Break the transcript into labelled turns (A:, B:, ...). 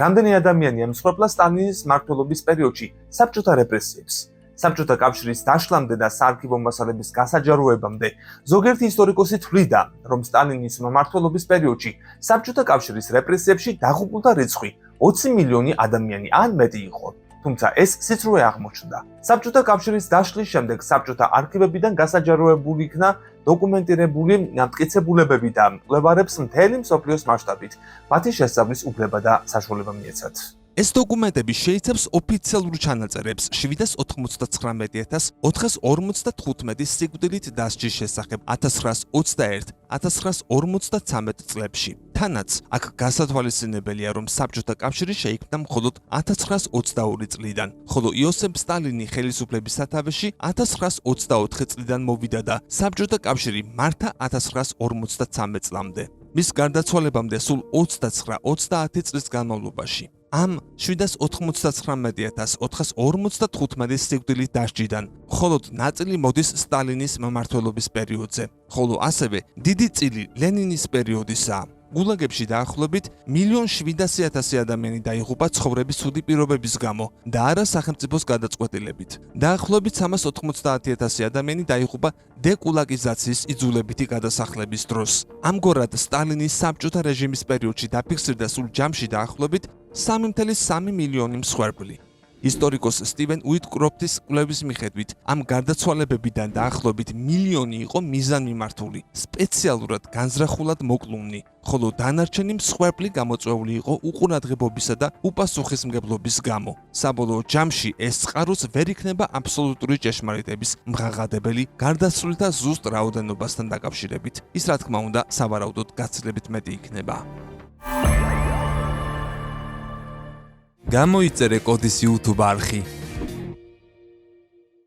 A: რამდენი ადამიანია მსხვერპლა სტალინის მმართველობის პერიოდში საბჭოთა რეპრესიებს. საბჭოთა კავშირის დაშლამდე და საარქივო მასალების გასაჯაროებამდე ზოგიერთი ისტორიკოსი თვლიდა, რომ სტალინის მმართველობის პერიოდში საბჭოთა კავშირის რეპრესიებში დაღუპულთა რიცხვი 20 მილიონი ადამიანი ან მეტი იყო. თუმცა ეს სიცრუე აღმოჩნდა. საბჭოთა კავშირის დაშლის შემდეგ საბჭოთა არქივებიდან გასაჯაროებული იქნა დოკუმენტირებული მტკიცებულებები და მკვლევარებს მთელი მსოფლიოს მასშტაბით მათი შესწავლის უფლება და საშუალება მიეცათ.
B: ეს დოკუმენტები შეიცავს ოფიციალურ ჩანაწერებს 799,455 სიკვდილით დასჯის შესახებ 1921-1953 წლებში. თანაც აქ გასათვალისწინებელია, რომ საბჭოთა კავშირი შეიქმნა მხოლოდ 1922 წლიდან, ხოლო იოსებ სტალინი ხელისუფლების სათავეში 1924 წლიდან მოვიდა და საბჭოთა კავშირი მართა 1953 წლამდე. მის გარდაცვალებამდე სულ 29-30 წლის განმავლობაში. ამ 799,455 სიკვდილით დასჯიდან მხოლოდ ნაწილი მოდის სტალინის მმართველობის პერიოდზე, ხოლო ასევე დიდი წილი ლენინის პერიოდისაა. გულაგებში დაახლოებით 1,700,000 ადამიანი დაიღუპა ცხოვრების ცუდი პირობების გამო და არა სახელმწიფოს გადაწყვეტილებით. დაახლოებით 390,000 ადამიანი დაიღუპა დეკულაგიზაციის იძულებითი გადასახლების დროს. ამგვარად სტალინის საბჭოთა რეჟიმის პერიოდში დაფიქსირდა სულ ჯამში დაახლოებით 3,3 მილიონი მსხვერპლი. ისტორიკოს სტივენ უიტკროფტის კვლევის მიხედვით, ამ გარდაცვალებებიდან დაახლოებით მილიონი იყო მიზანმიმართული, სპეციალურად განზრახულად მოკლუნი, ხოლო დანარჩენი მსხვერპლი გამოწვეული იყო უყურადღებობისა და უპასუხისმგებლობის გამო. საბოლოო ჯამში ეს წყაროც ვერ იქნება აბსოლუტური ჭეშმარიტების მღაღადებელი გარდაცვლილთა ზუსტ რაოდენობასთან დაკავშირებით. ის რა თქმა უნდა, სავარაუდოდ გაცილებით მეტი იქნება.
C: გამოიწერე კოდის YouTube არხი.